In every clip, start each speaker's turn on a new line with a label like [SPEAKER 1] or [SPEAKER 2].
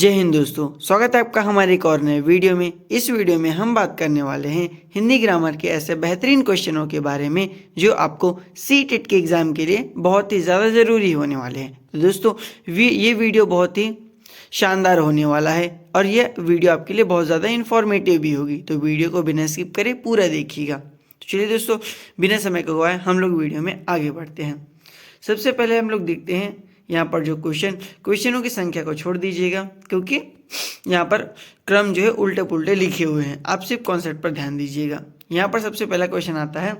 [SPEAKER 1] जय हिंद दोस्तों, स्वागत है आपका हमारे एक और नए वीडियो में। इस वीडियो में हम बात करने वाले हैं हिंदी ग्रामर के ऐसे बेहतरीन क्वेश्चनों के बारे में जो आपको सीटेट के एग्ज़ाम के लिए बहुत ही ज़्यादा ज़रूरी होने वाले हैं। तो दोस्तों ये वीडियो बहुत ही शानदार होने वाला है और ये वीडियो आपके लिए बहुत ज़्यादा इन्फॉर्मेटिव भी होगी, तो वीडियो को बिना स्किप करे पूरा देखिएगा। तो चलिए दोस्तों, बिना समय को गवाए हम लोग वीडियो में आगे बढ़ते हैं। सबसे पहले हम लोग देखते हैं यहाँ पर जो क्वेश्चनों की संख्या को छोड़ दीजिएगा, क्योंकि यहाँ पर क्रम जो है उल्टे पुल्टे लिखे हुए हैं। आप सिर्फ कॉन्सेप्ट पर ध्यान दीजिएगा। यहाँ पर सबसे पहला क्वेश्चन आता है,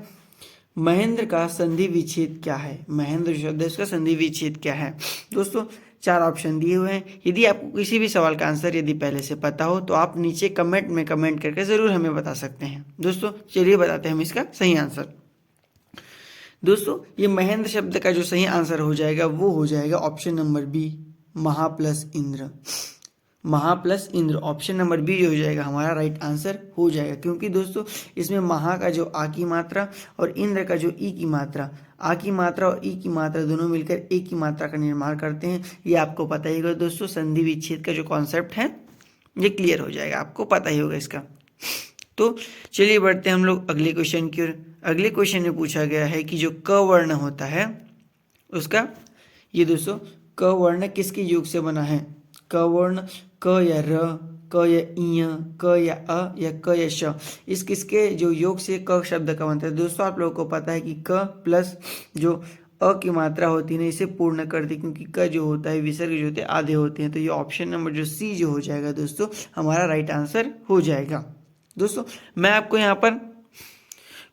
[SPEAKER 1] महेंद्र का संधि विच्छेद क्या है। महेंद्र शब्द है, उसका संधि विच्छेद क्या है। दोस्तों 4 ऑप्शन दिए हुए हैं। यदि आपको किसी भी सवाल का आंसर यदि पहले से पता हो तो आप नीचे कमेंट में कमेंट करके ज़रूर हमें बता सकते हैं। दोस्तों चलिए बताते हैं हम इसका सही आंसर। दोस्तों ये महेंद्र शब्द का जो सही आंसर हो जाएगा वो हो जाएगा ऑप्शन नंबर बी, महा प्लस इंद्र। महा plus Indra option number B जो हो जाएगा हमारा राइट आंसर हो जाएगा, क्योंकि दोस्तों इसमें महा का जो आ की मात्रा और इंद्र का जो ई की मात्रा, आ की मात्रा और ई की मात्रा दोनों मिलकर एक की मात्रा का निर्माण करते हैं। ये आपको पता ही होगा दोस्तों। संधि विच्छेद का जो कॉन्सेप्ट है ये क्लियर हो जाएगा, आपको पता ही होगा इसका। तो चलिए बढ़ते हैं हम लोग अगले क्वेश्चन की ओर। अगले क्वेश्चन में पूछा गया है कि जो क वर्ण होता है उसका, ये दोस्तों क वर्ण किसके योग से बना है। क वर्ण क या र, क या इ, क या अ या क या श, इस किसके जो योग से क शब्द का बनता है। दोस्तों आप लोगों को पता है कि क प्लस जो अ की मात्रा होती है ना, इसे पूर्ण कर दी, क्योंकि क जो होता है विसर्ग जो होते हैं आधे होते हैं। तो ये ऑप्शन नंबर जो सी जो हो जाएगा दोस्तों हमारा राइट आंसर हो जाएगा। दोस्तों मैं आपको यहाँ पर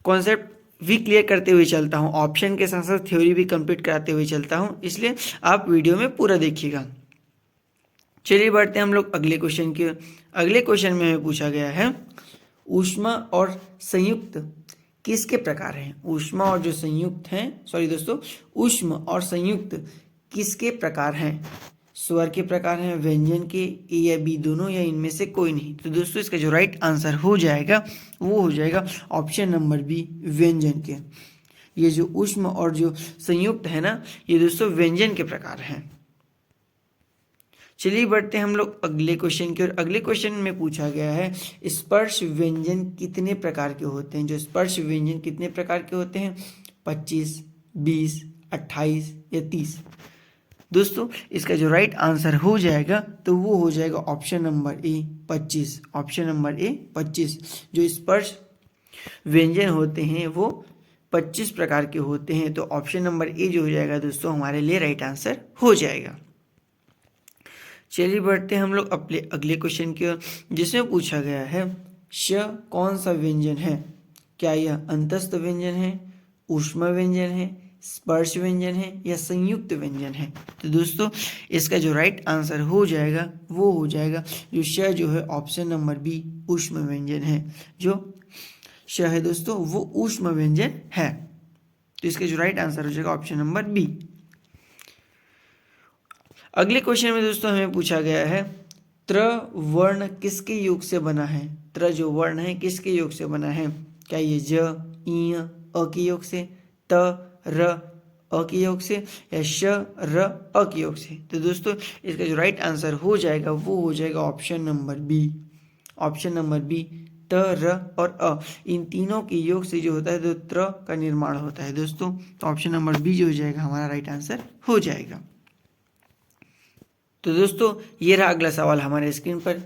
[SPEAKER 1] कॉन्सेप्ट भी क्लियर करते हुए चलता हूँ, ऑप्शन के साथ साथ थ्योरी भी कंप्लीट कराते हुए चलता हूँ, इसलिए आप वीडियो में पूरा देखिएगा। चलिए बढ़ते हैं हम लोग अगले क्वेश्चन की। अगले क्वेश्चन में हमें पूछा गया है, ऊष्मा और संयुक्त किसके प्रकार हैं। ऊष्मा और जो संयुक्त हैं, सॉरी दोस्तों, ऊष्म और संयुक्त किसके प्रकार हैं। स्वर के प्रकार हैं, व्यंजन के, ए या बी दोनों, या इनमें से कोई नहीं। तो दोस्तों इसका जो राइट आंसर हो जाएगा वो हो जाएगा ऑप्शन नंबर बी, व्यंजन के। ये जो ऊष्म और जो संयुक्त है ना, ये दोस्तों व्यंजन के प्रकार हैं। चलिए बढ़ते हैं हम लोग अगले क्वेश्चन की ओर। अगले क्वेश्चन में पूछा गया है, स्पर्श व्यंजन कितने प्रकार के होते हैं। जो स्पर्श व्यंजन कितने प्रकार के होते हैं, 25, 20, 28 या 30। दोस्तों इसका जो राइट आंसर हो जाएगा तो वो हो जाएगा option number A, 25। Option number A 25। जो स्पर्श व्यंजन होते हैं वो 25 प्रकार के होते हैं। तो ऑप्शन नंबर ए जो हो जाएगा दोस्तों हमारे लिए राइट आंसर हो जाएगा। चलिए बढ़ते हैं हम लोग अपने अगले क्वेश्चन की ओर, जिसमें पूछा गया है, श कौन सा व्यंजन है। क्या यह अंतस्थ व्यंजन है, ऊष्म व्यंजन है, स्पर्श व्यंजन है या संयुक्त व्यंजन है। तो दोस्तों इसका जो राइट आंसर हो जाएगा वो हो जाएगा जो श जो है ऑप्शन नंबर बी, ऊष्म व्यंजन है। जो श है दोस्तों वो ऊष्म व्यंजन है। तो इसका जो राइट आंसर हो जाएगा ऑप्शन नंबर बी। अगले क्वेश्चन में दोस्तों हमें पूछा गया है, त्र वर्ण किसके योग से बना है। त्र जो वर्ण है किसके योग से बना है। क्या ये ज, इ, अ के योग से, त, र, अ के योग से, या श, र, अ के योग से। तो दोस्तों इसका जो राइट आंसर हो जाएगा वो हो जाएगा option number B. Option number B, त, र और अ, इन तीनों के योग से जो होता है तो त्र का निर्माण होता है दोस्तों। तो ऑप्शन नंबर बी जो हो जाएगा हमारा राइट आंसर हो जाएगा। तो दोस्तों ये रहा अगला सवाल हमारे स्क्रीन पर।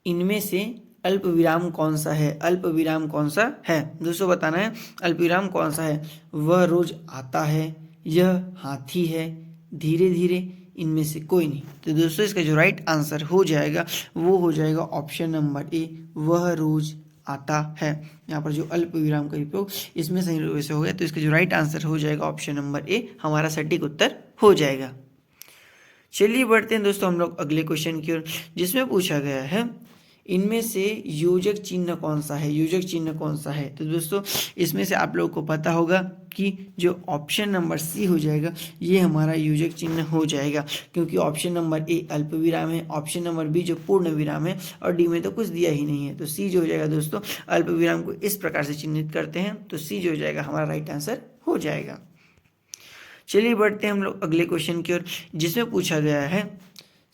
[SPEAKER 1] इनमें से अल्प विराम कौन सा है। अल्प विराम कौन सा है दोस्तों बताना है। अल्प विराम कौन सा है। वह रोज आता है, यह हाथी है, धीरे धीरे, इनमें से कोई नहीं। तो दोस्तों इसका जो राइट आंसर हो जाएगा वो हो जाएगा ऑप्शन नंबर ए, वह रोज आता है। यहाँ पर जो अल्प विराम का उपयोग इसमें सही रूप से हो गया, तो इसका जो राइट आंसर हो जाएगा ऑप्शन नंबर ए, हमारा सटीक उत्तर हो जाएगा। चलिए बढ़ते हैं दोस्तों हम लोग अगले क्वेश्चन की ओर, जिसमें पूछा गया है, इनमें से योजक चिन्ह कौन सा है। योजक चिन्ह कौन सा है। तो दोस्तों इसमें से आप लोगों को पता होगा कि जो ऑप्शन नंबर सी हो जाएगा ये हमारा योजक चिन्ह हो जाएगा, क्योंकि ऑप्शन नंबर ए अल्प विराम है, ऑप्शन नंबर बी जो पूर्ण विराम है, और डी में तो कुछ दिया ही नहीं है। तो सी जो हो जाएगा दोस्तों, अल्प विराम को इस प्रकार से चिन्हित करते हैं, तो सी जो हो जाएगा हमारा राइट आंसर हो जाएगा। चलिए बढ़ते हैं हम लोग अगले क्वेश्चन की ओर, जिसमें पूछा गया है,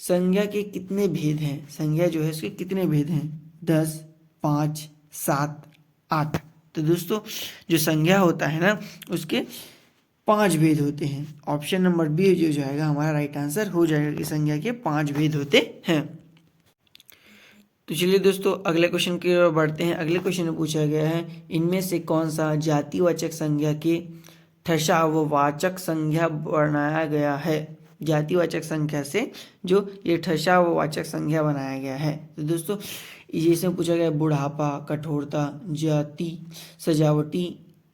[SPEAKER 1] संज्ञा के कितने भेद हैं? संज्ञा जो है उसके कितने भेद हैं? 10, 5, 7, 8। तो दोस्तों जो संज्ञा होता है ना उसके 5 भेद होते हैं। ऑप्शन नंबर बी जो जाएगा हमारा राइट आंसर हो जाएगा कि संज्ञा के 5 भेद होते हैं। तो चलिए दोस्तों अगले क्वेश्चन की ओर बढ़ते हैं। अगले क्वेश्चन में पूछा गया है इनमें से कौन सा जातिवाचक संज्ञा के ठसा व वाचक संज्ञा बनाया गया है? जातिवाचक संज्ञा से जो ये ठसा व वाचक संज्ञा बनाया गया है। तो दोस्तों इसमें पूछा गया बुढ़ापा, कठोरता, जाति, सजावटी,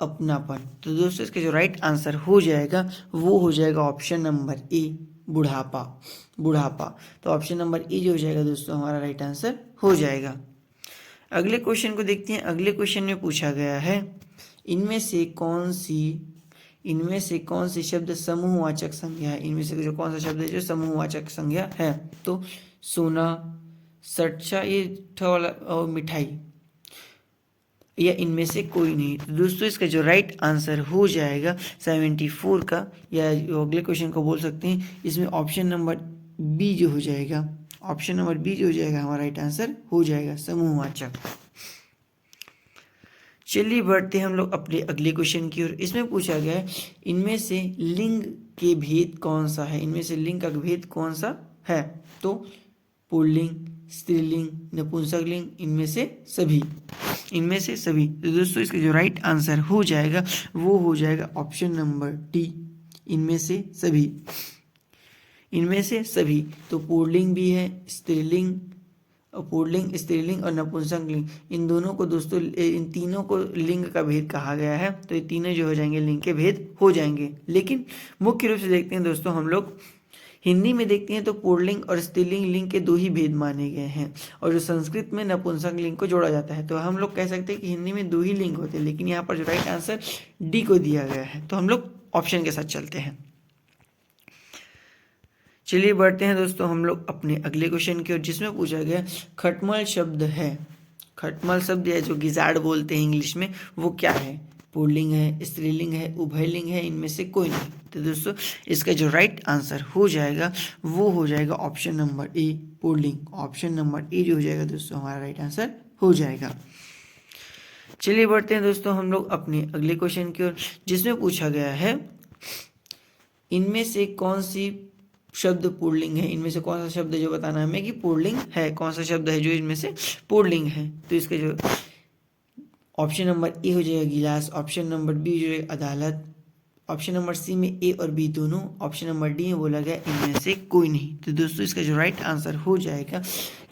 [SPEAKER 1] अपनापन। तो दोस्तों इसका जो राइट आंसर हो जाएगा वो हो जाएगा ऑप्शन नंबर ए, बुढ़ापा। बुढ़ापा। तो ऑप्शन नंबर ए जो हो जाएगा दोस्तों हमारा राइट आंसर हो जाएगा। अगले क्वेश्चन को देखते हैं। अगले क्वेश्चन में पूछा गया है इनमें से कौन सी शब्द समूहवाचक संज्ञा है? इनमें से जो कौन सा शब्द है जो समूहवाचक संज्ञा है? तो सोना, सच्चा, ये वाला और मिठाई, या इनमें से कोई नहीं। तो दोस्तों इसका जो राइट आंसर हो जाएगा 74 का, या अगले क्वेश्चन को बोल सकते हैं इसमें ऑप्शन नंबर बी जो हो जाएगा, ऑप्शन नंबर बी जो हो जाएगा हमारा राइट आंसर हो जाएगा, समूहवाचक। चलिए बढ़ते हैं हम लोग अपने अगले क्वेश्चन की ओर। इसमें पूछा गया है इनमें से लिंग के भेद कौन सा है? इनमें से लिंग का भेद कौन सा है? तो पुल्लिंग, स्त्रीलिंग, नपुंसकलिंग, इनमें से सभी। इनमें से सभी। तो दोस्तों इसका जो राइट आंसर हो जाएगा वो हो जाएगा ऑप्शन नंबर डी, इनमें से सभी। इनमें से सभी। तो पुल्लिंग भी है, स्त्रीलिंग, पुल्लिंग, स्त्रीलिंग और नपुंसकलिंग, इन दोनों को दोस्तों इन तीनों को लिंग का भेद कहा गया है। तो ये तीनों जो हो जाएंगे लिंग के भेद हो जाएंगे। लेकिन मुख्य रूप से देखते हैं दोस्तों हम लोग हिंदी में देखते हैं तो पुल्लिंग और स्त्रीलिंग लिंग के 2 ही भेद माने गए हैं, और जो संस्कृत में नपुंसक लिंग को जोड़ा जाता है। तो हम लोग कह सकते हैं कि हिंदी में 2 ही लिंग होते हैं, लेकिन यहाँ पर जो राइट आंसर डी को दिया गया है। तो हम लोग ऑप्शन के साथ चलते हैं। चलिए बढ़ते हैं दोस्तों हम लोग अपने अगले क्वेश्चन की ओर, जिसमें पूछा गया खटमल शब्द है। खटमल शब्द या जो गिजाड़ बोलते हैं इंग्लिश में, वो क्या है? पुल्लिंग है, स्त्रीलिंग है, उभयलिंग है, इनमें से कोई नहीं। तो दोस्तों इसका जो राइट आंसर हो जाएगा वो हो जाएगा option number A, pulling. Option number A जो हो जाएगा दोस्तों हमारा राइट आंसर हो जाएगा। चलिए बढ़ते हैं दोस्तों हम लोग अपने अगले क्वेश्चन की ओर, जिसमें पूछा गया है इनमें से कौन सी शब्द पुल्लिंग है? इनमें से कौन सा शब्द है जो बताना है हमें कि पुल्लिंग है? कौन सा शब्द है जो इनमें से पुल्लिंग है? तो इसका जो ऑप्शन नंबर ए हो जाएगा गिलास, ऑप्शन नंबर बी जो है अदालत, ऑप्शन नंबर सी में ए और बी दोनों, ऑप्शन नंबर डी में बोला गया इनमें से कोई नहीं। तो दोस्तों इसका जो राइट आंसर हो जाएगा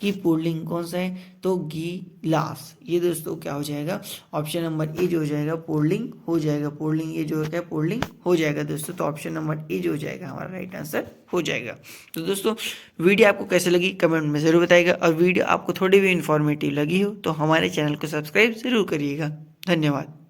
[SPEAKER 1] कि पुल्लिंग कौन सा है? तो गिलास। ये दोस्तों क्या हो जाएगा? ऑप्शन नंबर ए जो हो जाएगा पुल्लिंग हो जाएगा। पुल्लिंग ये जो है पुल्लिंग हो जाएगा दोस्तों। तो ऑप्शन नंबर ए जो हो जाएगा हमारा राइट आंसर हो जाएगा। तो दोस्तों वीडियो आपको कैसे लगी कमेंट में ज़रूर बताइएगा, और वीडियो आपको थोड़ी भी इन्फॉर्मेटिव लगी हो तो हमारे चैनल को सब्सक्राइब ज़रूर करिएगा। धन्यवाद।